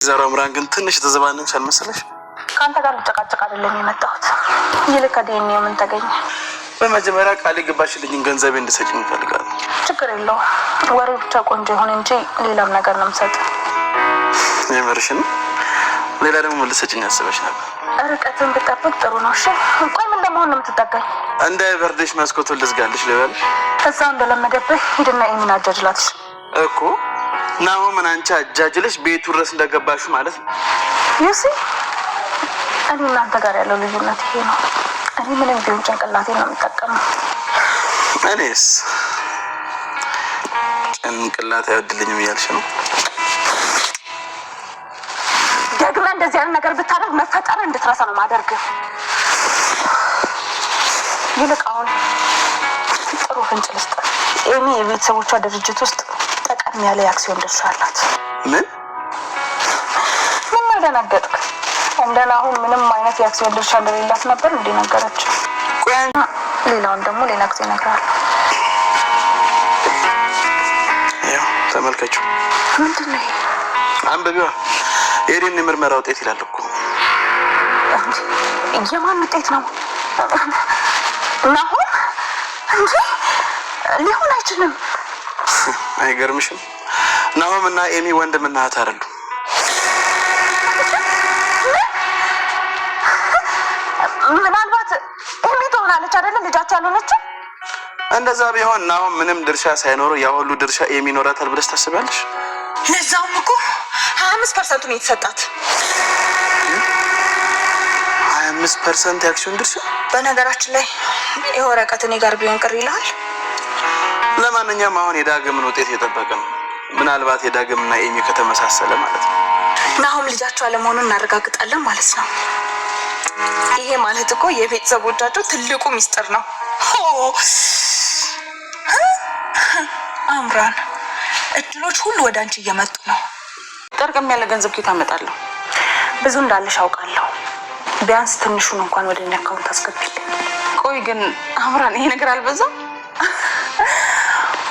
ዛሬ አምራን ግን ትንሽ ተዘባነንሽ አልመሰለሽ? ካንተ ጋር ልጨቃጨቅ አይደለም የመጣሁት። ይልቅ ከዴኒ ምን ተገኘ? በመጀመሪያ ቃል ገባሽልኝ ገንዘብ እንድሰጪኝ እፈልጋለሁ። ችግር የለውም። ወሬ ብቻ ቆንጆ ይሁን እንጂ ሌላም ነገር ነው የምሰጠው። የምርሽን? ሌላ ደግሞ ምን ልትሰጪኝ አስበሽ ነበር? ርቀትን ብጠብቅ ጥሩ ነው። እሺ ቆይ ምን ለመሆን ነው የምትጠጋኝ? እንደ በርደሽ መስኮቱን ልዝጋልሽ ልበልሽ? እዛ እንደለመደብህ ሂድና ኤሚን አጃጅላት እኮ ናው ምን አንቺ አጃጅለሽ ቤቱ ድረስ እንደገባሽ ማለት ነው። ዩሲ እኔ እናንተ ጋር ያለው ልዩነት ይሄ ነው። እኔ ምንም ቢሆን ጭንቅላቴን ነው የምጠቀመው። እኔስ ጭንቅላት አይወድልኝም እያልሽ ነው? ደግመ እንደዚህ አይነት ነገር ብታደርግ መፈጠር እንድትረሳ ነው ማደርግህ። ይልቅ አሁን ጥሩ ፍንጭ ልስጥ። ኤሚ የቤተሰቦቿ ድርጅት ውስጥ ጠቀም ያለ የአክሲዮን ድርሻ አላት። ምን ደነገጥክ? እንደና አሁን ምንም አይነት የአክሲዮን ድርሻ እንደሌላት ነበር እንዴ ነገረች? ሌላውን ደግሞ ሌላ ጊዜ እነግርሃለሁ። ያው ተመልከችው። ምንድን ነው ይሄ? አንብቢዋ። የዲኤንኤ ምርመራ ውጤት ይላል እኮ። የማን ውጤት ነው? ናሆም እንጂ ሊሆን አይችልም። አይገርምሽም? ናሆም እና ኤሚ ወንድምና እህት አይደሉም። ምናልባት ኤሚ ትሆናለች አይደል ልጃቸው ያልሆነችው? እንደዛ ቢሆን ናሆም ምንም ድርሻ ሳይኖረው ያ ሁሉ ድርሻ ኤሚ ይኖራታል ብለሽ ታስቢያለሽ? ለዛውም እኮ 25% ነው የተሰጣት። 25% የአክሲዮን ድርሻ። በነገራችን ላይ ይሄ ወረቀት እኔ ጋር ቢሆን ቅር ይላል። ለማንኛውም አሁን የዳግምን ውጤት እየጠበቀ ነው። ምናልባት የዳግምና ኤሚ ከተመሳሰለ ማለት ነው ናሆም ልጃቸው አለመሆኑን እናረጋግጣለን ማለት ነው። ይሄ ማለት እኮ የቤተሰቦቻቸው ትልቁ ሚስጥር ነው። አምራን እድሎች ሁሉ ወደ አንቺ እየመጡ ነው። ጠርቀም ያለ ገንዘብ ኬት አመጣለሁ? ብዙ እንዳለሽ አውቃለሁ። ቢያንስ ትንሹን እንኳን ወደ እኔ አካውንት አስገቢልኝ። ቆይ ግን አምራን ይሄ ነገር አልበዛም?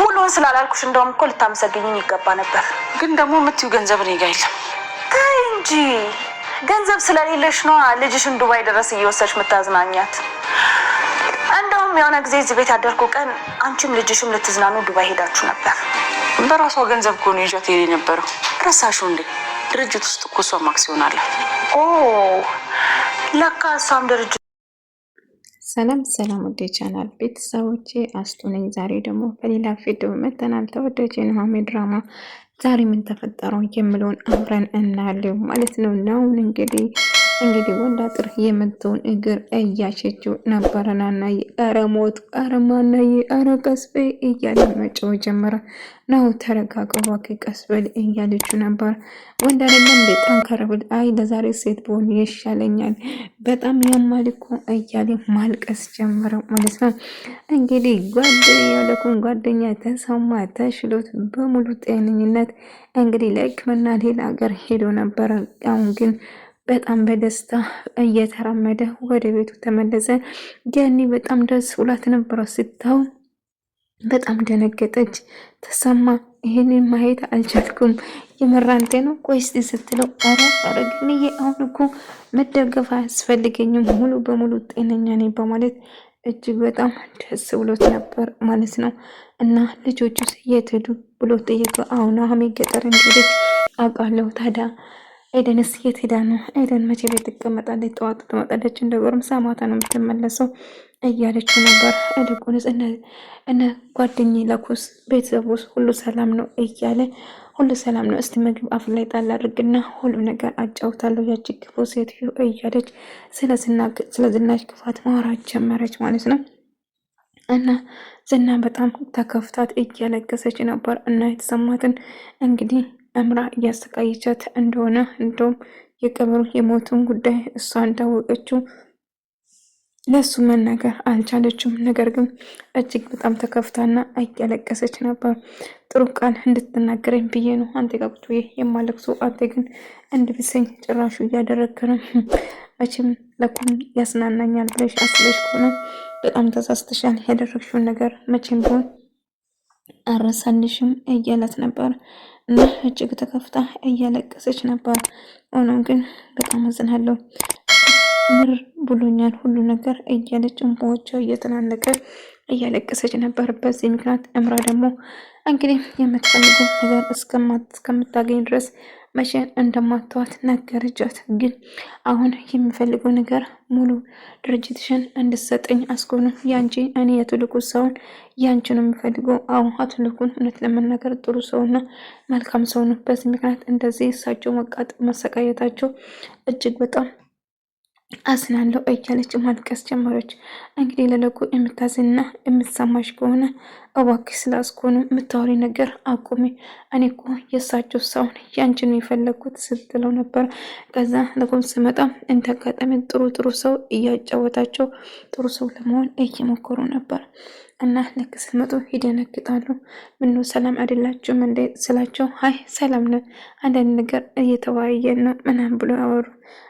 ሙሉውን ስላላልኩሽ እንደውም እኮ ልታመሰግኝኝ ይገባ ነበር። ግን ደግሞ የምትይው ገንዘብ እኔ ጋር የለም። ተይ እንጂ ገንዘብ ስለሌለሽ ነው ልጅሽን ዱባይ ድረስ እየወሰድሽ የምታዝናኛት። እንደውም የሆነ ጊዜ እዚህ ቤት ያደርኩ ቀን አንቺም ልጅሽም ልትዝናኑ ዱባይ ሄዳችሁ ነበር። በራሷ ገንዘብ እኮ ነው ይዣት ሄደ የነበረው። ረሳሽው እንዴ? ድርጅት ውስጥ እኮ እሷ አክሲዮን አላት። ኦ ለካ እሷም ድርጅት። ሰላም ወደ ቻናል ቤተሰቦቼ አስቱ ነኝ። ዛሬ ደግሞ በሌላ ቪዲዮ መተናል። ተወዳጅ የኑሃሚን ድራማ ዛሬ ምን ተፈጠረው የምለውን አብረን እናያለን ማለት ነው። ነው እንግዲህ ወንድ አጥር የመተውን እግር እያሸችው ነበረናና አረሞት አረማናይ አረቀስበ እያለ መጮህ ጀመረ። ነው ተረጋጋው ቀስበል እያለችው ነበር። ወንድ አይደለም እንደ ጠንከር ብል አይ ለዛሬ ሴት ብሆን ይሻለኛል በጣም ያማልኩ እያለ ማልቀስ ጀመረ ማለት ነው። እንግዲህ ጓደኛ ተሰማ ተሽሎት በሙሉ ጤነኝነት እንግዲህ ለሕክምና ሌላ ሀገር ሄዶ ነበረ። አሁን ግን በጣም በደስታ እየተራመደ ወደ ቤቱ ተመለሰ። ያኔ በጣም ደስ ብሏት ነበረ። ስታው በጣም ደነገጠች። ተሰማ ይሄንን ማየት አልቻልኩም የመራንቴ ነው ቆይስ ስትለው አረ ግን አሁን እኮ መደገፍ አያስፈልገኝም ሙሉ በሙሉ ጤነኛ ነኝ በማለት እጅግ በጣም ደስ ብሎት ነበር ማለት ነው። እና ልጆቹ የት ሄዱ ብሎ ጠየቀ። አሁን አሁን ገጠር እንደሄደች አውቃለሁ። ታዲያ ኤደንስ የት ሄዳ ነው? ኤደን መቼ ቤት ትቀመጣለች? ጠዋት ትመጣለች፣ እንደ ጎረምሳ ማታ ነው የምትመለሰው እያለችው ነበር። እልቁንስ እነ ጓደኛዬ ለኩስ ቤተሰቡስ ሁሉ ሰላም ነው እያለ ሁሉ ሰላም ነው፣ እስቲ ምግብ አፍ ላይ ጣል አድርግና ሁሉ ነገር አጫውታለሁ ያቺ ክፉ ሴትዮ እያለች ስለ ዝናሽ ክፋት ማውራት ጀመረች ማለት ነው። እና ዝና በጣም ተከፍታት እያለቀሰች ነበር እና የተሰማትን እንግዲህ አምራ እያሰቃየቻት እንደሆነ እንደውም የቀበሩ የሞቱን ጉዳይ እሷ እንዳወቀችው ለሱ መናገር አልቻለችም። ነገር ግን እጅግ በጣም ተከፍታና እያለቀሰች ነበር። ጥሩ ቃል እንድትናገረኝ ብዬ ነው አንተ ጋር ቁጭ ብዬ የማለቅሰው፣ አንተ ግን እንድብሰኝ ጭራሹ እያደረግክ ነው። መቼም ለኩም ያስናናኛል ብለሽ አስበሽ ከሆነ በጣም ተሳስተሻል። ያደረግሽውን ነገር መቼም ቢሆን አረሳልሽም እያላት ነበር። እና እጅግ ተከፍታ እያለቀሰች ነበር። ሆኖም ግን በጣም አዝናለሁ ምር ብሎኛል ሁሉ ነገር እያለች እንባዎቿ እየተናነቀ እያለቀሰች ነበር። በዚህ ምክንያት እምራ ደግሞ እንግዲህ የምትፈልገው ነገር እስከምታገኝ ድረስ መቼን እንደማትተዋት ነገረቻት። ግን አሁን የሚፈልገው ነገር ሙሉ ድርጅትሽን እንድሰጠኝ አስኮኑ ያንቺ እኔ የትልቁ ሰውን ያንቺ ነው የሚፈልገው። አሁን አትልኩን እውነት ለመናገር ጥሩ ሰውና መልካም ሰው ነው። በዚህ ምክንያት እንደዚህ እሳቸው መሰቃየታቸው እጅግ በጣም አዝናለሁ እያለች ማልቀስ ጀመረች። እንግዲህ ለለቁ የምታዝንና የምትሰማሽ ከሆነ እባክሽ ስላስኮኑ የምታወሪ ነገር አቁሚ። እኔ እኮ የእሳቸው ሳይሆን ያንቺን የፈለግኩት ስትለው ነበር። ከዛ ለቁም ስመጣ እንደ አጋጣሚ ጥሩ ሰው እያጫወታቸው ጥሩ ሰው ለመሆን እየሞከሩ ነበር። እና ልክ ስትመጡ ይደነግጣሉ። ምነው ሰላም አይደላችሁም እንዴ ስላቸው፣ አይ ሰላም ነን፣ አንዳንድ ነገር እየተወያየን ነው ምናምን ብሎ ያወሩ።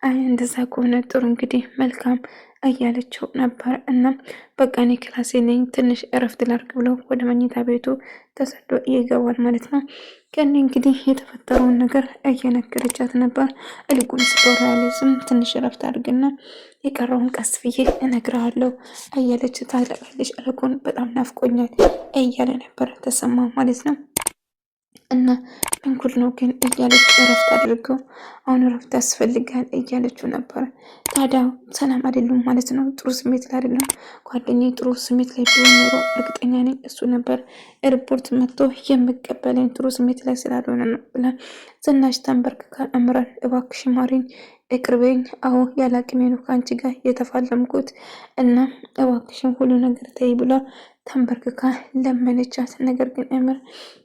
አይ እንደዛ ከሆነ ጥሩ እንግዲህ መልካም እያለችው ነበር። እና በቃ እኔ ክላሴ ነኝ ትንሽ እረፍት ላድርግ ብሎ ወደ መኝታ ቤቱ ተሰዶ ይገባል ማለት ነው። ከኔ እንግዲህ የተፈጠረውን ነገር እየነገረቻት ነበር። እልጉን ስቶራሊዝም ትንሽ እረፍት አድርግና የቀረውን ቀስ ብዬ እነግርሃለሁ እያለች ታለቃለች። እልጉን በጣም ናፍቆኛል እያለ ነበር ተሰማ ማለት ነው። እና እንኩል ነው ግን እያለች እረፍት አድርገው አሁን እረፍት ያስፈልጋል እያለችው ነበር። ታዲያ ሰላም አይደሉም ማለት ነው። ጥሩ ስሜት ላይ አይደለም። ጓደኛዬ ጥሩ ስሜት ላይ ቢሆን ኖሮ እርግጠኛ ነኝ እሱ ነበር ኤርፖርት መጥቶ የምቀበለኝ ጥሩ ስሜት ላይ ስላልሆነ ነው ብላ ዝናሽ ተንበርክካ እምራን እባክሽ ማሪኝ እቅርበኝ፣ አዎ ያላቅሜ ነው ከአንቺ ጋር የተፋለምኩት እና እባክሽን ሁሉ ነገር ተይ ብላ ተንበርክካ ለመነቻት። ነገር ግን እምር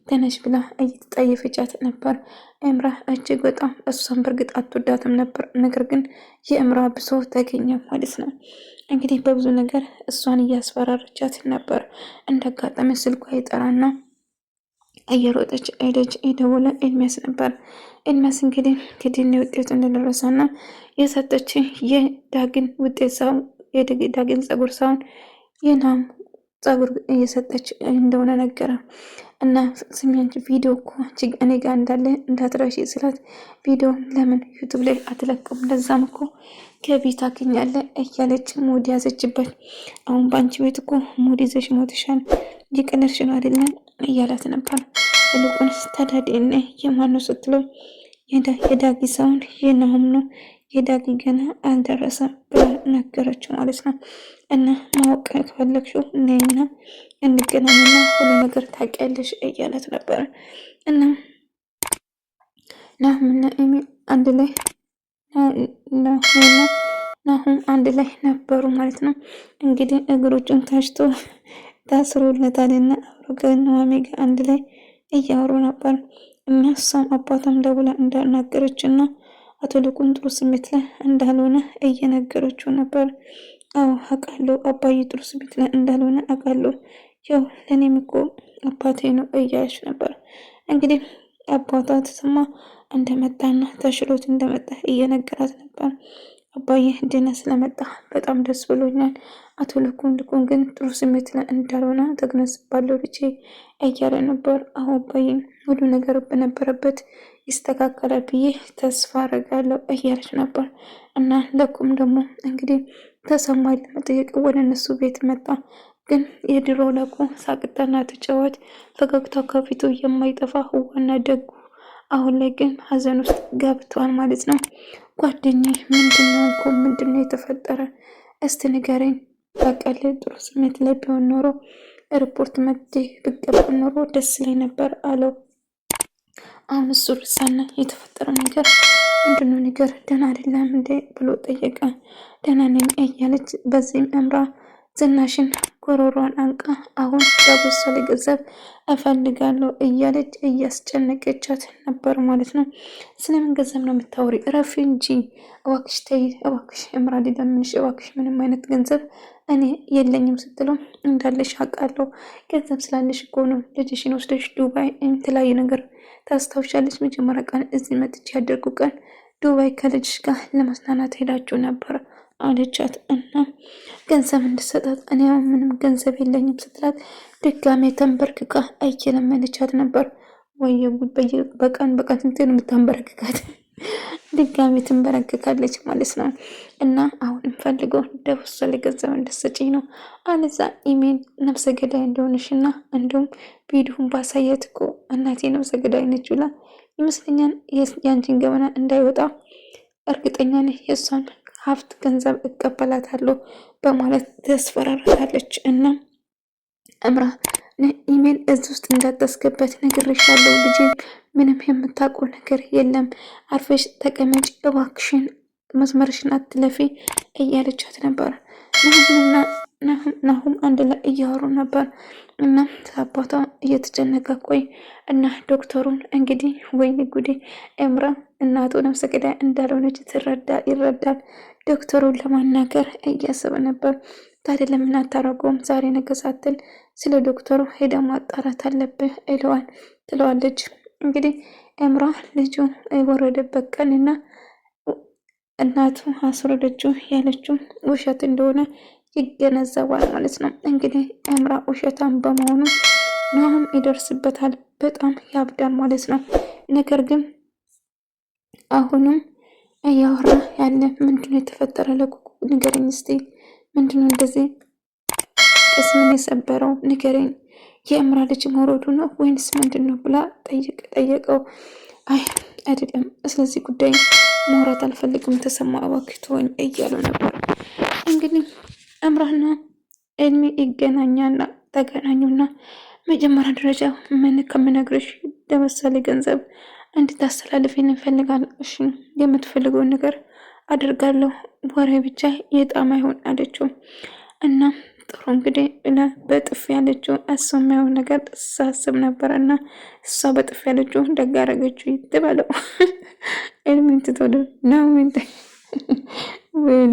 ተነሽ ብላ እየተጠየፈቻት ነበር። እምራ እጅግ በጣም እሷን በእርግጥ አትወዳትም ነበር። ነገር ግን የእምራ ብሶ ተገኘ ማለት ነው። እንግዲህ በብዙ ነገር እሷን እያስፈራረቻት ነበር። እንዳጋጣሚ ስልኳ ይጠራና እየሮጠች ሄደች። የደወለ ኤልሚያስ ነበር። ኤልሚያስ እንግዲህ ከዲኤንኤ ውጤቱ እንደደረሰና የሰጠች የዳግን ውጤት ሳይሆን የዳግን ጸጉር ሳይሆን የናም ጸጉር እየሰጠች እንደሆነ ነገረ እና ስሚያንች ቪዲዮ እኮ እኔ ጋር እንዳለ እንዳትረሺ ስላት ቪዲዮ ለምን ዩቱብ ላይ አትለቅም? ለዛም እኮ ገቢ ታገኛለህ እያለች ሙድ ያዘችበት። አሁን በአንቺ ቤት እኮ ሙድ ይዘሽ ሞትሻል፣ እየቀለድሽ ነው አይደለም እያላት ነበር። ይልቁንስ ተዳዴነ የማነው ስትለው የዳጊ ሳይሆን የናሁም ነው፣ የዳጊ ገና አልደረሰም ብላ ነገረችው ማለት ነው። እና ማወቅ ከፈለግሽው ነይና እንገናኝና ሁሉ ነገር ታውቂያለሽ እያለት ነበር። እና ናሁምና ኤሚ አንድ ላይ ናሁም አንድ ላይ ነበሩ ማለት ነው። እንግዲህ እግሮቹን ታስሮለታልና አብሮ ከነዋሚ ጋር አንድ ላይ እያወሩ ነበር። እና እሷም አባቷም ደውላ እንዳናገረችና አቶ ልቁን ጥሩ ስሜት ላይ እንዳልሆነ እየነገረችው ነበር። አዎ አውቃለሁ አባዬ ጥሩ ስሜት ላይ እንዳልሆነ አውቃለሁ፣ ያው ለእኔም እኮ አባቴ ነው እያለች ነበር። እንግዲህ አባቷ ተሰማ እንደመጣና ተሽሎት እንደመጣ እየነገራት ነበር። አባዬ ድነህ ስለመጣ በጣም ደስ ብሎኛል። አቶ ልኩን ግን ጥሩ ስሜት ላይ እንዳልሆነ ተገነዝባለሁ ልጄ እያለ ነበር። አሁን አባዬ ሁሉ ነገር በነበረበት ይስተካከላል ብዬ ተስፋ አደርጋለሁ እያለች ነበር። እና ለኩም ደግሞ እንግዲህ ተሰማ ለመጠየቅ ወደ እነሱ ቤት መጣ። ግን የድሮ ለኩ ሳቅጣና ተጫዋች ፈገግታው ከፊቱ የማይጠፋ ዋና ደጉ አሁን ላይ ግን ሀዘን ውስጥ ገብቷል ማለት ነው። ጓደኛዬ ምንድነው የተፈጠረ? እስቲ ንገረኝ። በቀል ጥሩ ስሜት ላይ ቢሆን ኖሮ ሪፖርት መጥቼ ብቀበል ኖሮ ደስ ላይ ነበር አለው። አሁን እሱ ርሳና የተፈጠረ ነገር ምንድነው? ነገር ደህና አይደለም እንዴ ብሎ ጠየቀ። ደህና ነኝ እያለች በዚህም እምራ ዝናሽን ጎሮሯን አንቃ አሁን ዳቦሳ ገንዘብ እፈልጋለሁ እያለች እያስጨነቀቻት ነበር ማለት ነው። ስለምን ገንዘብ ነው የምታወሪ? እረፊ እንጂ እባክሽ ተይ እባክሽ እምራ ሊለምንሽ እባክሽ ምንም አይነት ገንዘብ እኔ የለኝም ስትለው እንዳለሽ አውቃለሁ። ገንዘብ ስላለሽ እኮ ነው ልጅሽን ወስደሽ ዱባይ የተለያዩ ነገር ታስታውሻለች። መጀመሪያ ቀን እዚህ መጥቼ ያደርጉ ቀን ዱባይ ከልጅሽ ጋር ለመዝናናት ሄዳችሁ ነበር አለቻት። እና ገንዘብ እንድሰጣት እኔ ምንም ገንዘብ የለኝም ስትላት ድጋሜ ተንበርክካ እየለመነቻት ነበር። ወይ ጉድ! በቀን እንትን የምታንበረክካት ድጋሚ ትንበረከካለች ማለት ነው። እና አሁንም ፈልገው ደብሶ ለገንዘብ እንድትሰጪኝ ነው። አለዛ ኢሜል ነፍሰ ገዳይ እንደሆነሽ እና እንዲሁም ቪዲዮን ባሳየት እኮ እናቴ ነፍሰ ገዳይ ነች ብላ ይመስለኛል ያንቺን ገበና እንዳይወጣ እርግጠኛ ነኝ የእሷን ሀብት ገንዘብ እቀበላታለሁ በማለት ተስፈራራታለች። እና እምራ ኢሜል እዚህ ውስጥ እንዳታስገባት ነግሬሻለሁ ልጄ፣ ምንም የምታውቀው ነገር የለም፣ አርፈሽ ተቀመጭ እባክሽን፣ መስመርሽን አትለፊ እያለቻት ነበር። ናሁም አንድ ላይ እያወሩ ነበር። እና አባቷ እየተጨነቀ ቆይ እና ዶክተሩን እንግዲህ ወይኔ ጉዴ፣ ኤምራ እናቱ ነፍሰ ገዳይ እንዳልሆነች ይረዳል። ዶክተሩን ለማናገር እያሰበ ነበር። ታዲያ ለምን አታረገውም? ዛሬ ነገ ሳትል ስለ ዶክተሩ ሄደ ማጣራት አለብህ ትለዋለች። እንግዲህ ኤምራ ልጁ የወረደበት ቀን እና እናቱ አስወረደችው ያለችው ውሸት እንደሆነ ይገነዘባል ማለት ነው። እንግዲህ ኤምራ ውሸታም በመሆኑ ናሁም ይደርስበታል፣ በጣም ያብዳል ማለት ነው። ነገር ግን አሁንም እያወራ ያለ ምንድነው የተፈጠረ? ለቁቁ ንገረኝ እስቲ፣ ምንድነው እንደዚህ ቅስምን የሰበረው ንገረኝ፣ የኤምራ ልጅ መውረዱ ነው ወይንስ ምንድን ነው ብላ ጠየቀው። አይ አይደለም፣ ስለዚህ ጉዳይ ማውራት አልፈልግም፣ ተሰማ እባክህ ተወኝ እያሉ ነበር። እንግዲህ ኤምራና ኤልሚ ተገናኙና መጀመሪያ ደረጃ ምን ከምነግርሽ ለምሳሌ ገንዘብ እንድታስተላልፍ እንፈልጋለን። እሺ የምትፈልገውን ነገር አድርጋለሁ፣ ወሬ ብቻ የጣም አይሆን አለችው። እና ጥሩ እንግዲህ በጥፍ ያለችው እሱ የማይሆን ነገር ሳስብ ነበር እና እሷ በጥፍ ያለችው ደግ አደረገችው ይትበለው። ኤልሚን ትቶደ ነው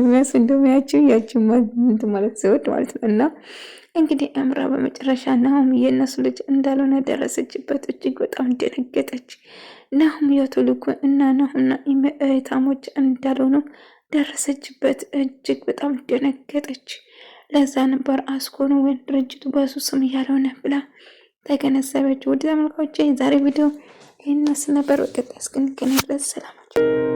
ወይስ እንደሚያችው ያችው ማለት ሲወድ ማለት ነው። እና እንግዲህ ኤምራ በመጨረሻ ናሁም የእነሱ ልጅ እንዳልሆነ ደረሰችበት። እጅግ በጣም ደነገጠች። ናሁም የቱልኩ እና ናሁምና እህታሞች እንዳልሆኑ ደረሰችበት። እጅግ በጣም ደነገጠች። ለዛ ነበር አስኮኑ ወይም ድርጅቱ በሱ ስም ያልሆነ ብላ ተገነዘበች። ወደ ተመልካቾቼ የዛሬ ቪዲዮ ይህን ነበር። በቀጣይ እስክንገናኝ ድረስ ሰላማችሁ